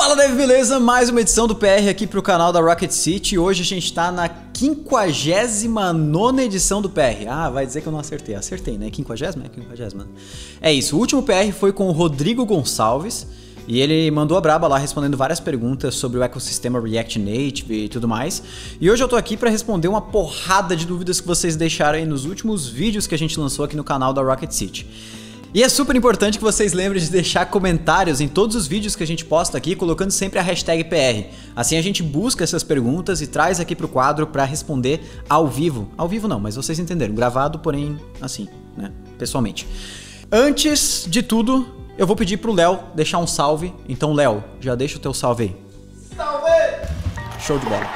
Fala, Dev, beleza? Mais uma edição do PR aqui pro canal da Rocket City. Hoje a gente tá na 59ª edição do PR. Ah, vai dizer que eu não acertei. Acertei, né? 50ª? É 50ª. É isso, o último PR foi com o Rodrigo Gonçalves. E ele mandou a braba lá respondendo várias perguntas sobre o ecossistema React Native e tudo mais. E hoje eu tô aqui para responder uma porrada de dúvidas que vocês deixaram aí nos últimos vídeos que a gente lançou aqui no canal da Rocket City. E é super importante que vocês lembrem de deixar comentários em todos os vídeos que a gente posta aqui, colocando sempre a hashtag PR. Assim a gente busca essas perguntas e traz aqui pro quadro para responder ao vivo. Ao vivo não, mas vocês entenderam. Gravado, porém assim, né? Pessoalmente. Antes de tudo, eu vou pedir pro Léo deixar um salve. Então, Léo, já deixa o teu salve aí. Salve! Show de bola.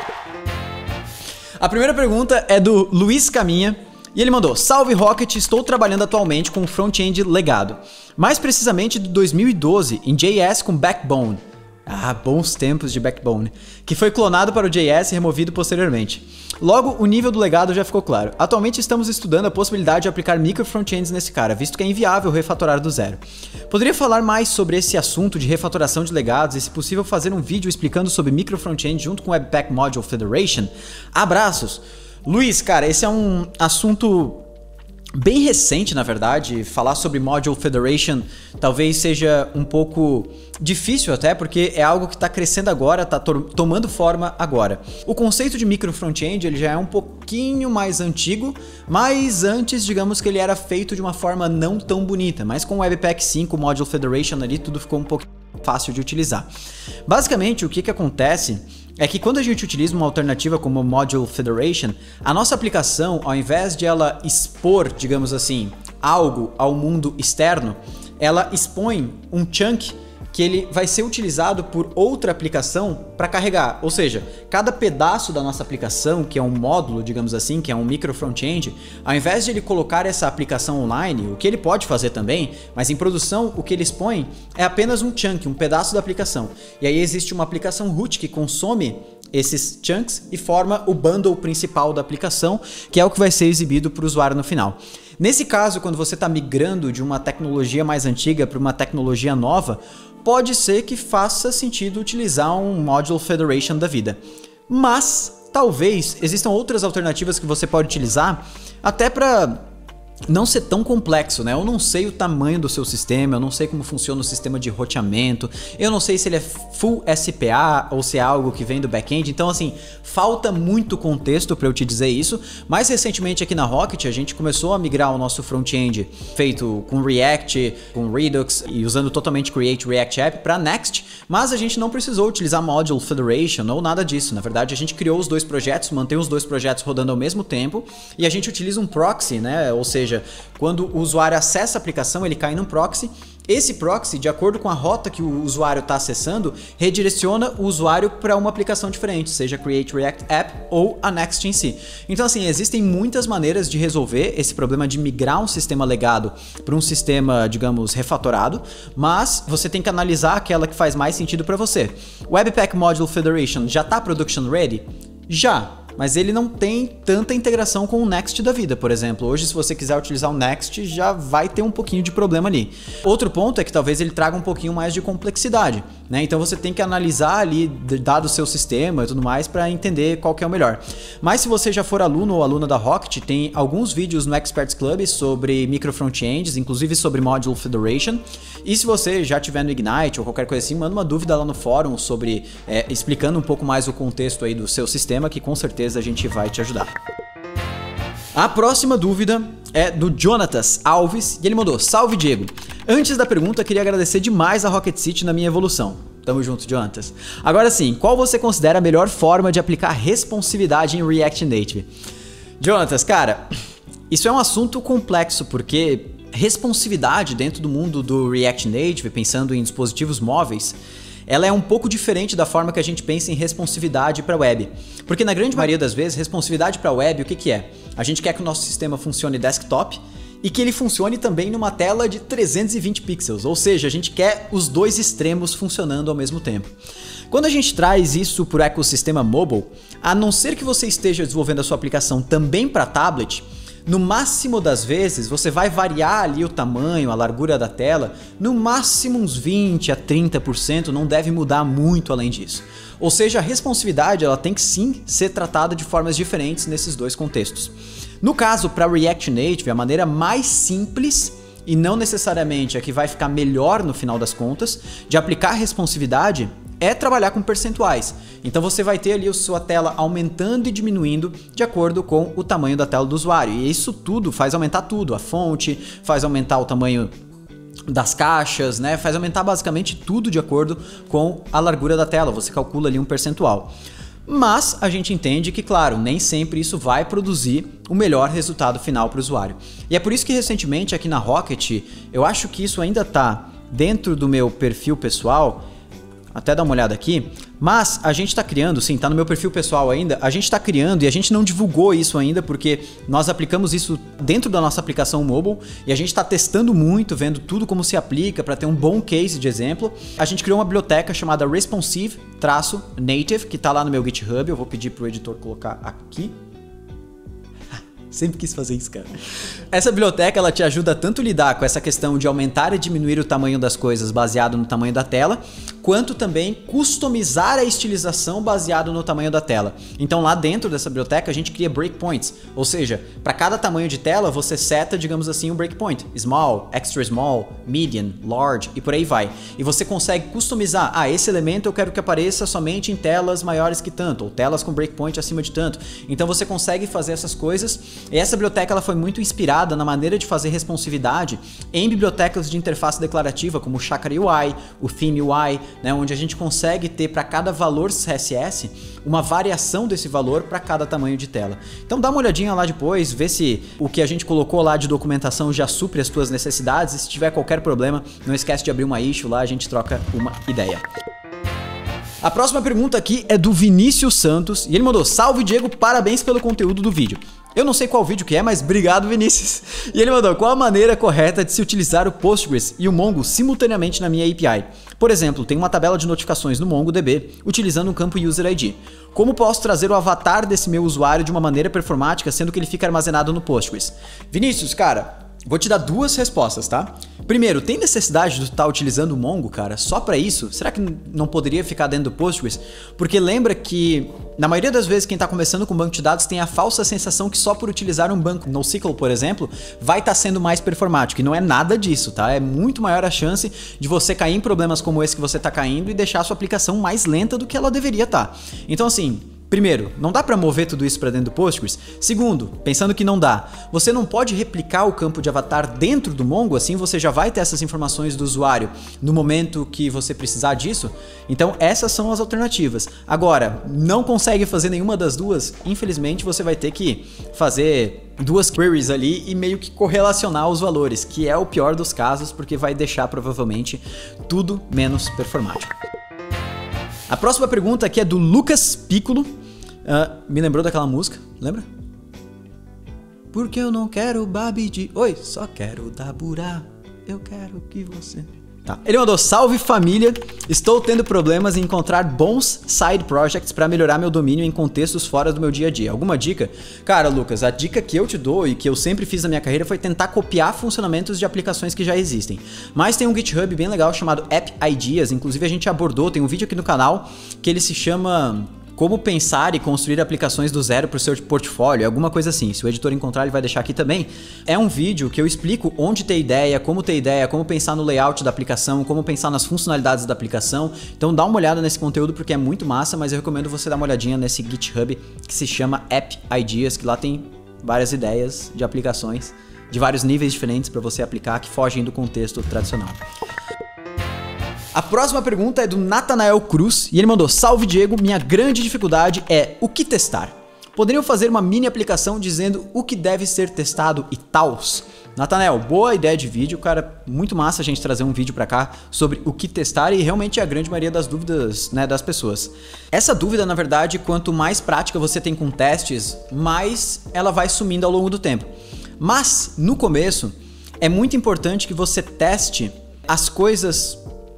A primeira pergunta é do Luiz Caminha. E ele mandou: salve Rocket, estou trabalhando atualmente com um front-end legado. Mais precisamente de 2012, em JS com Backbone. Ah, bons tempos de Backbone. Que foi clonado para o JS e removido posteriormente. Logo, o nível do legado já ficou claro. Atualmente estamos estudando a possibilidade de aplicar micro frontends nesse cara, visto que é inviável refatorar do zero. Poderia falar mais sobre esse assunto de refatoração de legados e, se possível, fazer um vídeo explicando sobre micro frontend junto com o Webpack Module Federation? Abraços! Luiz, cara, esse é um assunto bem recente, na verdade. Falar sobre Module Federation talvez seja um pouco difícil até, porque é algo que está crescendo agora, está tomando forma agora. O conceito de micro front-end ele já é um pouquinho mais antigo, mas antes, digamos que ele era feito de uma forma não tão bonita, mas com o Webpack 5, Module Federation ali, tudo ficou um pouco fácil de utilizar. Basicamente, o que acontece é que quando a gente utiliza uma alternativa como o Module Federation, a nossa aplicação, ao invés de ela expor, digamos assim, algo ao mundo externo, ela expõe um chunk que ele vai ser utilizado por outra aplicação para carregar. Ou seja, cada pedaço da nossa aplicação, que é um módulo, digamos assim, que é um micro front-end, ao invés de ele colocar essa aplicação online, o que ele pode fazer também, mas em produção o que ele expõe é apenas um chunk, um pedaço da aplicação. E aí existe uma aplicação root que consome esses chunks e forma o bundle principal da aplicação, que é o que vai ser exibido para o usuário no final. Nesse caso, quando você está migrando de uma tecnologia mais antiga para uma tecnologia nova, pode ser que faça sentido utilizar um Module Federation da vida. Mas, talvez, existam outras alternativas que você pode utilizar até para não ser tão complexo, né? Eu não sei o tamanho do seu sistema, eu não sei como funciona o sistema de roteamento, eu não sei se ele é full SPA ou se é algo que vem do back-end, então assim, falta muito contexto para eu te dizer isso. Mais recentemente aqui na Rocket a gente começou a migrar o nosso front-end feito com React, com Redux e usando totalmente Create React App para Next, mas a gente não precisou utilizar Module Federation ou nada disso. Na verdade a gente criou os dois projetos, mantém os dois projetos rodando ao mesmo tempo e a gente utiliza um proxy, né? Ou seja, quando o usuário acessa a aplicação, ele cai num proxy. Esse proxy, de acordo com a rota que o usuário está acessando, redireciona o usuário para uma aplicação diferente, seja Create React App ou a Next em si. Então assim, existem muitas maneiras de resolver esse problema de migrar um sistema legado para um sistema, digamos, refatorado, mas você tem que analisar aquela que faz mais sentido para você. O Webpack Module Federation já está production ready? Já! Mas ele não tem tanta integração com o Next da vida, por exemplo. Hoje, se você quiser utilizar o Next, já vai ter um pouquinho de problema ali. Outro ponto é que talvez ele traga um pouquinho mais de complexidade, né? Então você tem que analisar ali, dado o seu sistema e tudo mais, para entender qual que é o melhor. Mas se você já for aluno ou aluna da Rocket, tem alguns vídeos no Experts Club sobre micro frontends, inclusive sobre Module Federation. E se você já tiver no Ignite ou qualquer coisa assim, manda uma dúvida lá no fórum sobre, explicando um pouco mais o contexto aí do seu sistema, que com certeza a gente vai te ajudar. A próxima dúvida é do Jonatas Alves e ele mandou: salve Diego, antes da pergunta queria agradecer demais a Rocket City na minha evolução. Tamo junto, Jonatas. Agora sim, qual você considera a melhor forma de aplicar responsividade em React Native? Jonatas, cara, isso é um assunto complexo porque responsividade dentro do mundo do React Native, pensando em dispositivos móveis, ela é um pouco diferente da forma que a gente pensa em responsividade para web. Porque na grande maioria das vezes, responsividade para web, o que é? A gente quer que o nosso sistema funcione desktop e que ele funcione também numa tela de 320 pixels, ou seja, a gente quer os dois extremos funcionando ao mesmo tempo. Quando a gente traz isso para o ecossistema mobile, a não ser que você esteja desenvolvendo a sua aplicação também para tablet, No máximo das vezes, você vai variar ali o tamanho, a largura da tela, no máximo uns 20 a 30%, não deve mudar muito além disso. Ou seja, a responsividade ela tem que sim ser tratada de formas diferentes nesses dois contextos. No caso, para React Native, a maneira mais simples e não necessariamente a que vai ficar melhor no final das contas, de aplicar responsividade é trabalhar com percentuais. Então você vai ter ali a sua tela aumentando e diminuindo de acordo com o tamanho da tela do usuário. E isso tudo faz aumentar tudo, a fonte, faz aumentar o tamanho das caixas, né? Faz aumentar basicamente tudo de acordo com a largura da tela. Você calcula ali um percentual. Mas a gente entende que, claro, nem sempre isso vai produzir o melhor resultado final para o usuário. E é por isso que recentemente aqui na Rocket, eu acho que isso ainda está dentro do meu perfil pessoal, até dar uma olhada aqui, mas a gente está criando, sim, está no meu perfil pessoal ainda, a gente está criando e a gente não divulgou isso ainda porque nós aplicamos isso dentro da nossa aplicação mobile e a gente está testando muito, vendo tudo como se aplica para ter um bom case de exemplo. A gente criou uma biblioteca chamada Responsive-Native, que está lá no meu GitHub, eu vou pedir para o editor colocar aqui. Sempre quis fazer isso, cara. Essa biblioteca ela te ajuda tanto a lidar com essa questão de aumentar e diminuir o tamanho das coisas baseado no tamanho da tela, quanto também customizar a estilização baseado no tamanho da tela. Então lá dentro dessa biblioteca a gente cria breakpoints, ou seja, para cada tamanho de tela você seta, digamos assim, um breakpoint. Small, extra small, medium, large e por aí vai. E você consegue customizar, esse elemento eu quero que apareça somente em telas maiores que tanto, ou telas com breakpoint acima de tanto. Então você consegue fazer essas coisas. E essa biblioteca ela foi muito inspirada na maneira de fazer responsividade em bibliotecas de interface declarativa como o Chakra UI, o Theme UI, né, onde a gente consegue ter para cada valor CSS uma variação desse valor para cada tamanho de tela. Então dá uma olhadinha lá depois, vê se o que a gente colocou lá de documentação já supre as tuas necessidades e se tiver qualquer problema, não esquece de abrir uma issue lá, a gente troca uma ideia. A próxima pergunta aqui é do Vinícius Santos e ele mandou: salve Diego, parabéns pelo conteúdo do vídeo. Eu não sei qual vídeo que é, mas obrigado, Vinícius. E ele mandou: qual a maneira correta de se utilizar o Postgres e o Mongo simultaneamente na minha API? Por exemplo, tem uma tabela de notificações no MongoDB utilizando um campo User ID. Como posso trazer o avatar desse meu usuário de uma maneira performática, sendo que ele fica armazenado no Postgres? Vinícius, cara, vou te dar duas respostas, tá? Primeiro, tem necessidade de tu estar utilizando o Mongo, cara, só para isso? Será que não poderia ficar dentro do Postgres? Porque lembra que, na maioria das vezes, quem está começando com banco de dados tem a falsa sensação que só por utilizar um banco NoSQL, por exemplo, vai estar sendo mais performático. E não é nada disso, tá? É muito maior a chance de você cair em problemas como esse que você está caindo e deixar a sua aplicação mais lenta do que ela deveria estar. Então, assim, primeiro, não dá para mover tudo isso para dentro do Postgres. Segundo, pensando que não dá, você não pode replicar o campo de avatar dentro do Mongo, assim você já vai ter essas informações do usuário no momento que você precisar disso. Então essas são as alternativas. Agora, não consegue fazer nenhuma das duas, infelizmente você vai ter que fazer duas queries ali e meio que correlacionar os valores, que é o pior dos casos, porque vai deixar provavelmente tudo menos performático. A próxima pergunta aqui é do Lucas Piccolo. Me lembrou daquela música, lembra? Porque eu não quero Babidi. Oi, só quero Daburá. Eu quero que você... Tá. Ele mandou: salve família, estou tendo problemas em encontrar bons side projects para melhorar meu domínio em contextos fora do meu dia a dia. Alguma dica? Cara, Lucas, a dica que eu te dou e que eu sempre fiz na minha carreira foi tentar copiar funcionamentos de aplicações que já existem. Mas tem um GitHub bem legal chamado App Ideas, inclusive a gente abordou, tem um vídeo aqui no canal que ele se chama Como Pensar e Construir Aplicações do Zero para o Seu Portfólio, alguma coisa assim. Se o editor encontrar, ele vai deixar aqui também. É um vídeo que eu explico onde ter ideia, como pensar no layout da aplicação, como pensar nas funcionalidades da aplicação. Então dá uma olhada nesse conteúdo porque é muito massa, mas eu recomendo você dar uma olhadinha nesse GitHub que se chama App Ideas, que lá tem várias ideias de aplicações de vários níveis diferentes para você aplicar que fogem do contexto tradicional. A próxima pergunta é do Natanael Cruz e ele mandou: salve Diego, minha grande dificuldade é o que testar. Poderiam fazer uma mini aplicação dizendo o que deve ser testado e tals? Natanael, boa ideia de vídeo, cara, muito massa a gente trazer um vídeo pra cá sobre o que testar e realmente é a grande maioria das dúvidas, né, das pessoas. Essa dúvida, na verdade, quanto mais prática você tem com testes, mais ela vai sumindo ao longo do tempo. Mas, no começo, é muito importante que você teste as coisas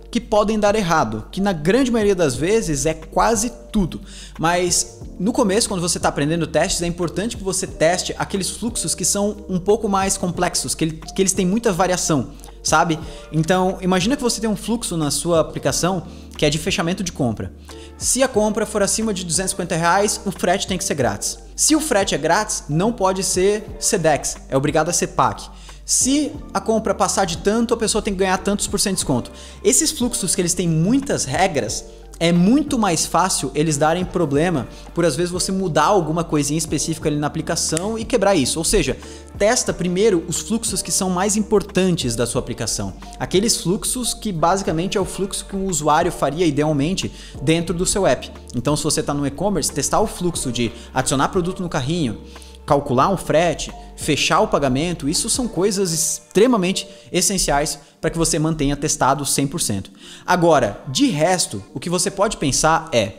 que podem dar errado, que na grande maioria das vezes é quase tudo. Mas no começo, quando você está aprendendo testes, é importante que você teste aqueles fluxos que são um pouco mais complexos, que eles têm muita variação, sabe? Então, imagina que você tem um fluxo na sua aplicação que é de fechamento de compra. Se a compra for acima de R$250, o frete tem que ser grátis. Se o frete é grátis, não pode ser Sedex, é obrigado a ser PAC. Se a compra passar de tanto, a pessoa tem que ganhar tantos por cento de desconto. Esses fluxos que eles têm muitas regras, é muito mais fácil eles darem problema por às vezes você mudar alguma coisinha específica ali na aplicação e quebrar isso. Ou seja, testa primeiro os fluxos que são mais importantes da sua aplicação. Aqueles fluxos que basicamente é o fluxo que um usuário faria idealmente dentro do seu app. Então, se você está no e-commerce, testar o fluxo de adicionar produto no carrinho, calcular um frete, fechar o pagamento, isso são coisas extremamente essenciais para que você mantenha testado 100%. Agora, de resto, o que você pode pensar é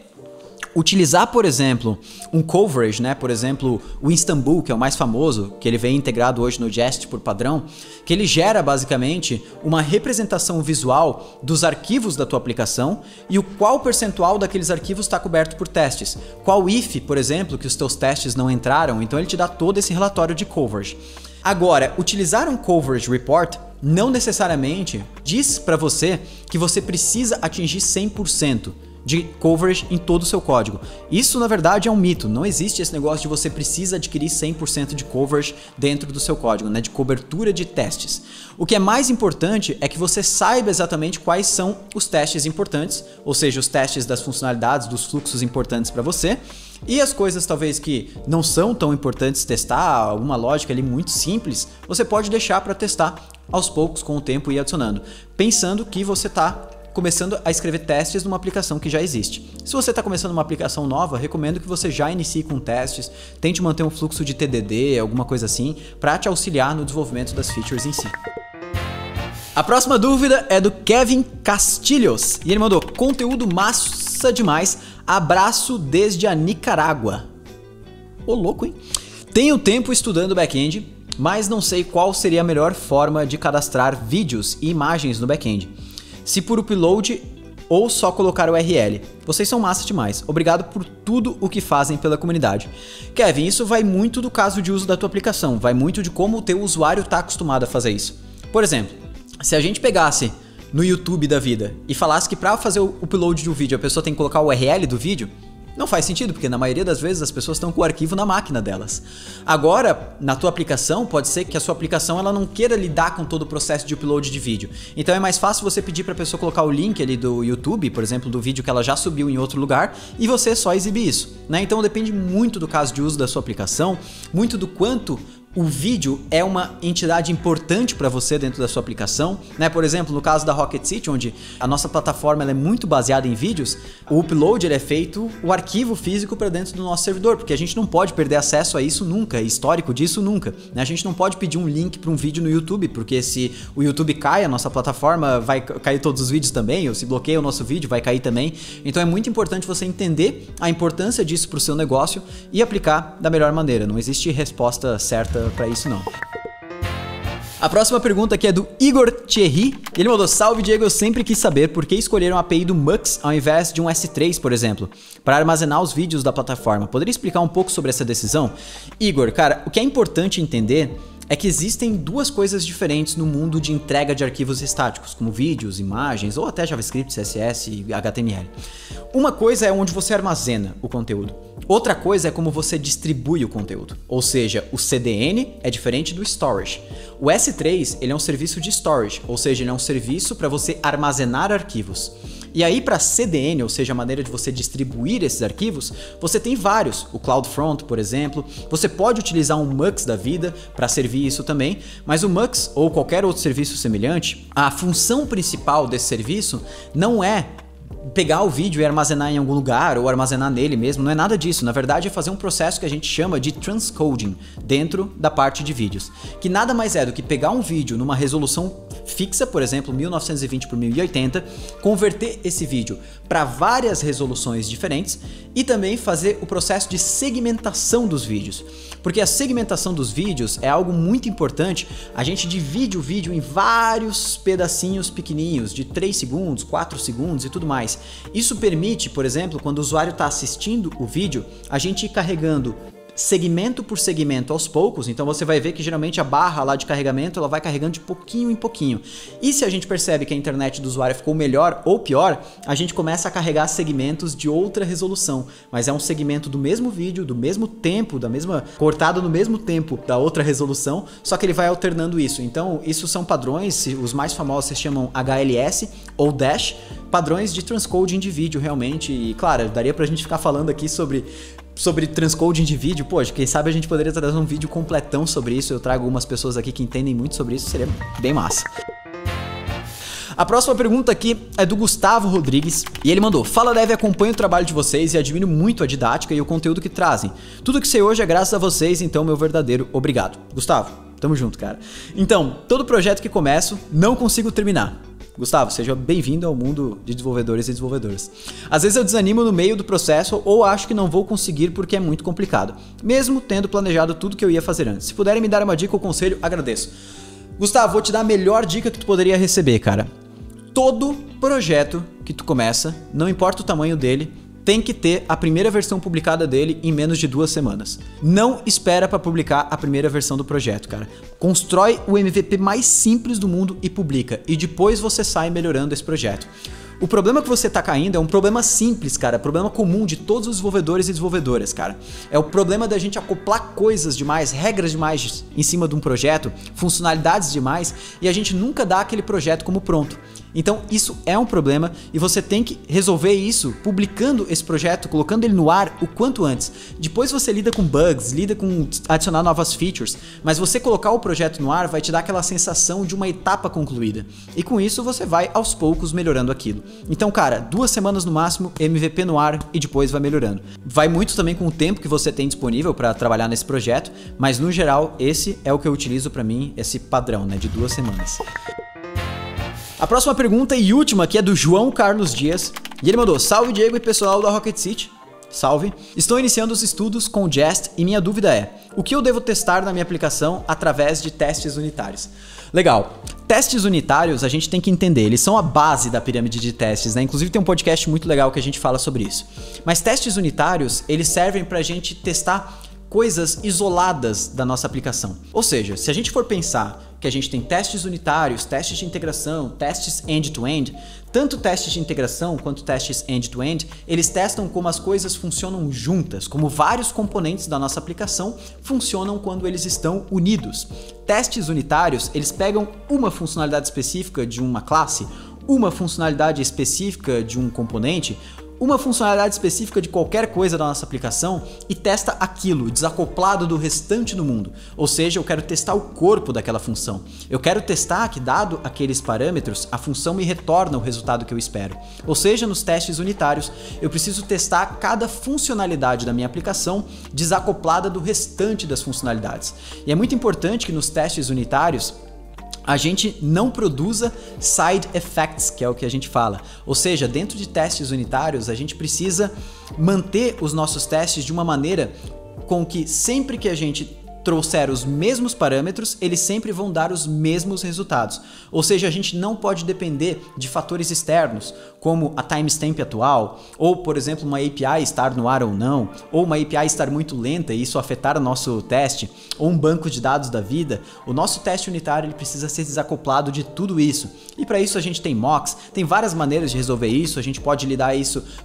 utilizar, por exemplo, um coverage, né? Por exemplo, o Istanbul, que é o mais famoso, que ele vem integrado hoje no Jest por padrão, que ele gera basicamente uma representação visual dos arquivos da tua aplicação e o qual percentual daqueles arquivos está coberto por testes. Qual if, por exemplo, que os teus testes não entraram, então ele te dá todo esse relatório de coverage. Agora, utilizar um coverage report não necessariamente diz para você que você precisa atingir 100% de coverage em todo o seu código. Isso, na verdade, é um mito. Não existe esse negócio de você precisa adquirir 100% de coverage dentro do seu código, né? De cobertura de testes. O que é mais importante é que você saiba exatamente quais são os testes importantes, ou seja, os testes das funcionalidades, dos fluxos importantes para você, e as coisas talvez que não são tão importantes testar, uma lógica ali muito simples, você pode deixar para testar aos poucos com o tempo e ir adicionando, pensando que você está começando a escrever testes numa aplicação que já existe. Se você está começando uma aplicação nova, recomendo que você já inicie com testes, tente manter um fluxo de TDD, alguma coisa assim, para te auxiliar no desenvolvimento das features em si. A próxima dúvida é do Kevin Castilhos, e ele mandou: conteúdo massa demais, abraço desde a Nicarágua. Ô louco, hein? Tenho tempo estudando back-end, mas não sei qual seria a melhor forma de cadastrar vídeos e imagens no back-end. Se por upload ou só colocar o URL. Vocês são massa demais. Obrigado por tudo o que fazem pela comunidade. Kevin, isso vai muito do caso de uso da tua aplicação, vai muito de como o teu usuário está acostumado a fazer isso. Por exemplo, se a gente pegasse no YouTube da vida e falasse que para fazer o upload de um vídeo a pessoa tem que colocar o URL do vídeo, não faz sentido, porque na maioria das vezes as pessoas estão com o arquivo na máquina delas. Agora, na tua aplicação, pode ser que a sua aplicação ela não queira lidar com todo o processo de upload de vídeo. Então é mais fácil você pedir para a pessoa colocar o link ali do YouTube, por exemplo, do vídeo que ela já subiu em outro lugar, e você só exibir isso, né? Então depende muito do caso de uso da sua aplicação, muito do quanto o vídeo é uma entidade importante para você dentro da sua aplicação, né? Por exemplo, no caso da Rocket City, onde a nossa plataforma ela é muito baseada em vídeos, o upload ele é feito o arquivo físico para dentro do nosso servidor, porque a gente não pode perder acesso a isso nunca, histórico disso nunca, né? A gente não pode pedir um link para um vídeo no YouTube, porque se o YouTube cai, a nossa plataforma vai cair todos os vídeos também, ou se bloqueia o nosso vídeo, vai cair também. Então é muito importante você entender a importância disso para o seu negócio e aplicar da melhor maneira. Não existe resposta certa para isso não. A próxima pergunta aqui é do Igor Thierry. Ele mandou: salve Diego, eu sempre quis saber por que escolheram a API do Mux ao invés de um S3, por exemplo, para armazenar os vídeos da plataforma. Poderia explicar um pouco sobre essa decisão? Igor, cara, o que é importante entender é que existem duas coisas diferentes no mundo de entrega de arquivos estáticos, como vídeos, imagens ou até JavaScript, CSS e HTML. Uma coisa é onde você armazena o conteúdo. Outra coisa é como você distribui o conteúdo. Ou seja, o CDN é diferente do storage. O S3 ele é um serviço de storage, ou seja, ele é um serviço para você armazenar arquivos. E aí para CDN, ou seja, a maneira de você distribuir esses arquivos, você tem vários. O CloudFront, por exemplo. Você pode utilizar um Mux da vida para servir isso também, mas o Mux ou qualquer outro serviço semelhante, a função principal desse serviço não é pegar o vídeo e armazenar em algum lugar ou armazenar nele mesmo, não é nada disso. Na verdade é fazer um processo que a gente chama de transcoding dentro da parte de vídeos, que nada mais é do que pegar um vídeo numa resolução fixa, por exemplo 1920 por 1080, converter esse vídeo para várias resoluções diferentes e também fazer o processo de segmentação dos vídeos. Porque a segmentação dos vídeos é algo muito importante. A gente divide o vídeo em vários pedacinhos pequenininhos, de 3 segundos, 4 segundos e tudo mais. Isso permite, por exemplo, quando o usuário está assistindo o vídeo, a gente ir carregando segmento por segmento aos poucos. Então você vai ver que geralmente a barra lá de carregamento ela vai carregando de pouquinho em pouquinho. E se a gente percebe que a internet do usuário ficou melhor ou pior, a gente começa a carregar segmentos de outra resolução, mas é um segmento do mesmo vídeo, do mesmo tempo, cortado no mesmo tempo da outra resolução, só que ele vai alternando isso. Então isso são padrões, os mais famosos se chamam HLS ou Dash, padrões de transcoding de vídeo realmente. E claro, daria pra gente ficar falando aqui sobre transcoding de vídeo. Pô, quem sabe a gente poderia trazer um vídeo completão sobre isso. Eu trago algumas pessoas aqui que entendem muito sobre isso, seria bem massa. A próxima pergunta aqui é do Gustavo Rodrigues e ele mandou: Fala Dev, acompanho o trabalho de vocês e admiro muito a didática e o conteúdo que trazem. Tudo que sei hoje é graças a vocês, então meu verdadeiro obrigado. Gustavo, tamo junto, cara. Então, todo projeto que começo, não consigo terminar. Gustavo, seja bem-vindo ao mundo de desenvolvedores e desenvolvedoras. Às vezes eu desanimo no meio do processo ou acho que não vou conseguir porque é muito complicado, mesmo tendo planejado tudo que eu ia fazer antes. Se puderem me dar uma dica ou conselho, agradeço. Gustavo, vou te dar a melhor dica que tu poderia receber, cara. Todo projeto que tu começa, não importa o tamanho dele, tem que ter a primeira versão publicada dele em menos de 2 semanas. Não espera para publicar a primeira versão do projeto, cara. Constrói o MVP mais simples do mundo e publica. E depois você sai melhorando esse projeto. O problema que você tá caindo é um problema simples, cara. Problema comum de todos os desenvolvedores e desenvolvedoras, cara. É o problema da gente acoplar coisas demais, regras demais em cima de um projeto, funcionalidades demais, e a gente nunca dá aquele projeto como pronto. Então isso é um problema e você tem que resolver isso publicando esse projeto, colocando ele no ar o quanto antes. Depois você lida com bugs, lida com adicionar novas features, mas você colocar o projeto no ar vai te dar aquela sensação de uma etapa concluída. E com isso você vai aos poucos melhorando aquilo. Então, cara, 2 semanas no máximo, MVP no ar e depois vai melhorando. Vai muito também com o tempo que você tem disponível para trabalhar nesse projeto, mas no geral esse é o que eu utilizo para mim, esse padrão, né, de 2 semanas. A próxima pergunta e última aqui é do João Carlos Dias e ele mandou: Salve Diego e pessoal da Rocket City. Salve! Estou iniciando os estudos com o Jest e minha dúvida é: o que eu devo testar na minha aplicação através de testes unitários? Legal. Testes unitários a gente tem que entender, eles são a base da pirâmide de testes, né? Inclusive tem um podcast muito legal que a gente fala sobre isso. Mas testes unitários, eles servem pra gente testar coisas isoladas da nossa aplicação. Ou seja, se a gente for pensar que a gente tem testes unitários, testes de integração, testes end-to-end, tanto testes de integração quanto testes end-to-end, eles testam como as coisas funcionam juntas, como vários componentes da nossa aplicação funcionam quando eles estão unidos. Testes unitários, eles pegam uma funcionalidade específica de uma classe, uma funcionalidade específica de um componente, uma funcionalidade específica de qualquer coisa da nossa aplicação e testa aquilo, desacoplado do restante do mundo. Ou seja, eu quero testar o corpo daquela função. Eu quero testar que, dado aqueles parâmetros, a função me retorna o resultado que eu espero. Ou seja, nos testes unitários, eu preciso testar cada funcionalidade da minha aplicação desacoplada do restante das funcionalidades. E é muito importante que nos testes unitários a gente não produza side effects, que é o que a gente fala. Ou seja, dentro de testes unitários, a gente precisa manter os nossos testes de uma maneira com que sempre que a gente trouxer os mesmos parâmetros, eles sempre vão dar os mesmos resultados. Ou seja, a gente não pode depender de fatores externos, como a timestamp atual, ou, por exemplo, uma API estar no ar ou não, ou uma API estar muito lenta e isso afetar o nosso teste, ou um banco de dados da vida. O nosso teste unitário ele precisa ser desacoplado de tudo isso. E para isso a gente tem mocks, tem várias maneiras de resolver isso, a gente pode lidar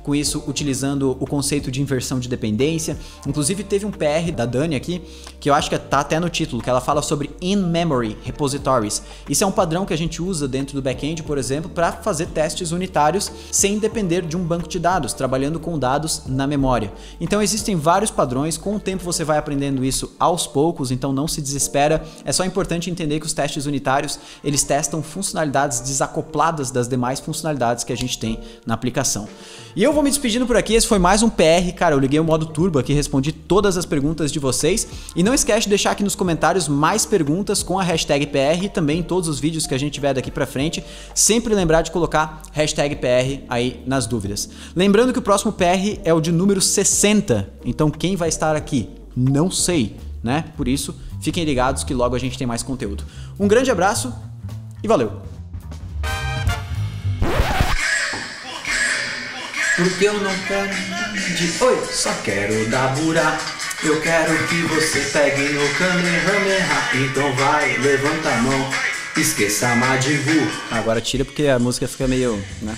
com isso utilizando o conceito de inversão de dependência. Inclusive teve um PR da Dani aqui, que eu acho que que tá até no título, que ela fala sobre in-memory repositories. Isso é um padrão que a gente usa dentro do back-end, por exemplo, para fazer testes unitários sem depender de um banco de dados, trabalhando com dados na memória. Então existem vários padrões, com o tempo você vai aprendendo isso aos poucos, então não se desespera. É só importante entender que os testes unitários, eles testam funcionalidades desacopladas das demais funcionalidades que a gente tem na aplicação. E eu vou me despedindo por aqui, esse foi mais um PR, cara, eu liguei o modo turbo aqui, respondi todas as perguntas de vocês, e não esquece de deixar aqui nos comentários mais perguntas com a hashtag PR e também em todos os vídeos que a gente tiver daqui pra frente, sempre lembrar de colocar hashtag PR aí nas dúvidas. Lembrando que o próximo PR é o de número 60, então quem vai estar aqui? Não sei, né? Por isso, fiquem ligados que logo a gente tem mais conteúdo. Um grande abraço e valeu! Porque eu não quero de oi, só quero dar buraco. Eu quero que você pegue no Kamehameha. Então vai, levanta a mão, esqueça a Madivu. Agora tira porque a música fica meio, né?